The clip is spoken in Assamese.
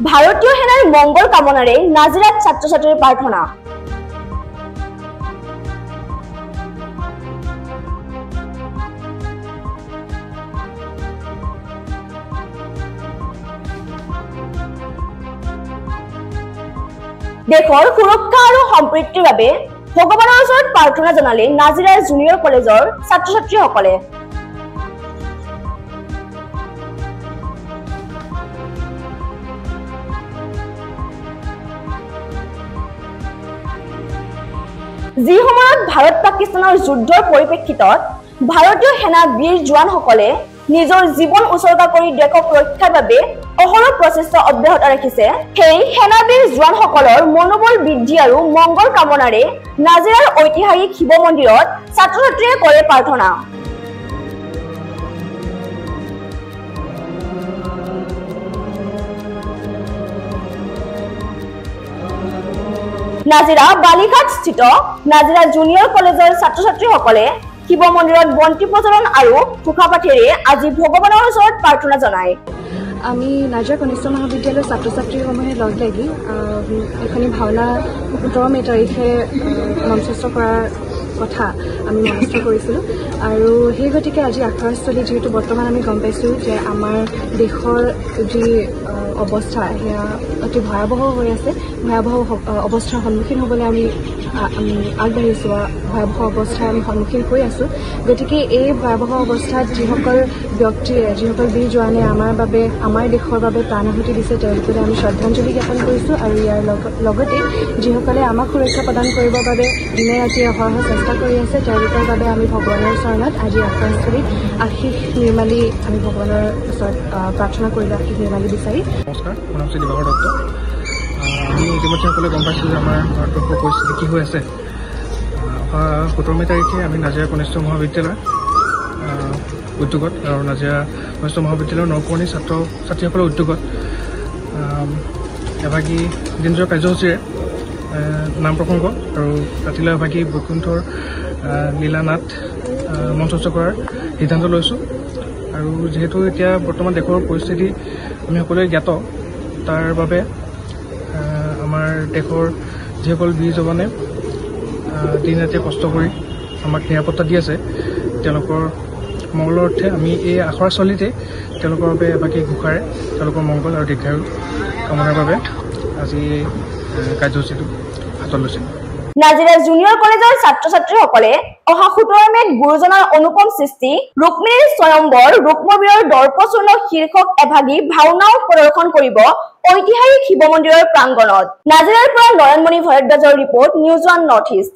ভাৰতীয় সেনাৰ মংগল কামনাৰে নাজিৰাত ছাত্ৰ-ছাত্ৰীৰ প্ৰাৰ্থনা। দেশৰ সুৰক্ষা আৰু সম্প্ৰীতিৰ বাবে ভগৱানৰ ওচৰত প্ৰাৰ্থনা জনালে নাজিৰাৰ জুনিয়ৰ কলেজৰ ছাত্ৰ-ছাত্ৰীসকলে। যি সময়ত ভাৰত পাকিস্তানৰ যুদ্ধৰ পৰিপ্ৰেক্ষিতত ভাৰতীয় সেনা বীৰ জোৱানসকলে নিজৰ জীৱন উচৰ্গা কৰি দেশক ৰক্ষাৰ বাবে অহৰহ প্ৰচেষ্টা অব্যাহত ৰাখিছে, সেই সেনাবীৰ জোৱানসকলৰ মনোবল বৃদ্ধি আৰু মংগল কামনাৰে নাজিৰাৰ ঐতিহাসিক শিৱ মন্দিৰত ছাত্ৰ-ছাত্ৰীয়ে কৰে প্ৰাৰ্থনা। নাজিৰা বালিঘাট স্থিত নাজিৰা জুনিয়ৰ কলেজৰ ছাত্ৰ-ছাত্ৰীসকলে শিৱ মন্দিৰত বন্তি প্ৰজ্বলন আৰু ঘোষাপাঠেৰে আজি ভগৱানৰ ওচৰত প্ৰাৰ্থনা জনায়। আমি নাজিৰা কনিষ্ঠ মহাবিদ্যালয়ৰ ছাত্ৰ-ছাত্ৰীসমূহে লগ লাগি এখনি ভাওনা 17 মে তাৰিখে মঞ্চস্থ কৰাৰ কথা আমি মনস্থ কৰিছিলোঁ আৰু সেই গতিকে আজি আখৰাস্থলী যিহেতু বৰ্তমান আমি গম পাইছোঁ যে আমাৰ দেশৰ যি অৱস্থা সেয়া অতি ভয়াৱহ হৈ আছে, ভয়াৱহ অৱস্থাৰ সন্মুখীন হ'বলৈ আমি আগবাঢ়িছোঁ বা ভয়াৱহ অৱস্থাৰ আমি সন্মুখীন হৈ আছোঁ। গতিকে এই ভয়াৱহ অৱস্থাত যিসকল ব্যক্তিয়ে যিসকল বীৰ জোৱানে আমাৰ দেশৰ বাবে প্ৰাণ আহুতি দিছে তেওঁলোকলৈ আমি শ্ৰদ্ধাঞ্জলি জ্ঞাপন কৰিছোঁ আৰু ইয়াৰ লগতে যিসকলে আমাক সুৰক্ষা প্ৰদান কৰিবৰ বাবে দিনে ৰাতিয়ে অহৰহ চেষ্টা কৰি আছে তেওঁলোকৰ বাবে আমি ভগৱানৰ চৰণত আজি আখৰাস্থলীত আশীষ নিৰ্মালী আমি ভগৱানৰ ওচৰত প্ৰাৰ্থনা কৰিলোঁ, আশীষ নিৰ্মালী বিচাৰি। নমস্কাৰ, মোৰ নাম শ্ৰী দিবাকৰ দত্ত। আমি ইতিমধ্যে সকলোৱে গম পাইছোঁ যে আমাৰ ভাৰতবৰ্ষৰ পৰিস্থিতি কি হৈ আছে। 17 মে তাৰিখে আমি নাজিৰা কনিষ্ঠ মহাবিদ্যালয় উদ্যোগত আৰু নাজিৰা কনিষ্ঠ মহাবিদ্যালয়ৰ নৱপুৰণি ছাত্ৰ ছাত্ৰীসকলৰ উদ্যোগত এভাগী দিনজোৰা কাৰ্যসূচীৰে নাম প্ৰসংগ আৰু ৰাতিলৈ এভাগী বৈকুণ্ঠৰ লীলা নাট মঞ্চস্থ কৰাৰ সিদ্ধান্ত লৈছোঁ। আৰু যিহেতু এতিয়া বৰ্তমান দেশৰ পৰিস্থিতি আমি সকলোৱে জ্ঞাত, তাৰ বাবে আমাৰ দেশৰ যিসকল বীৰ জৱানে দিন ৰাতিয়ে কষ্ট কৰি আমাক নিৰাপত্তা দি আছে তেওঁলোকৰ মংগলৰ অৰ্থে আমি এই আখৰাস্থলীতে তেওঁলোকৰ বাবে এভাগী ঘোষাৰে তেওঁলোকৰ মংগল আৰু দীৰ্ঘায়ু কামনাৰ বাবে আজি কাৰ্যসূচীটো হাতত লৈছিল। নাজিৰা জুনিয়ৰ কলেজৰ ছাত্ৰ-ছাত্ৰীসকলে অহা 17 মেত গুৰুজনাৰ অনুপম সৃষ্টি ৰুক্মিণীৰ স্বয়ম্বৰ ৰুক্মবীৰৰ দৰ্পচূৰ্ণ শীৰ্ষক এভাগী ভাওনাও প্ৰদৰ্শন কৰিব ঐতিহাসিক শিৱ মন্দিৰৰ প্ৰাংগণত। নাজিৰাৰ পৰা নয়নমণি ভৰদ্বাজৰ ৰিপৰ্ট, নিউজ 1 নৰ্থ ইষ্ট।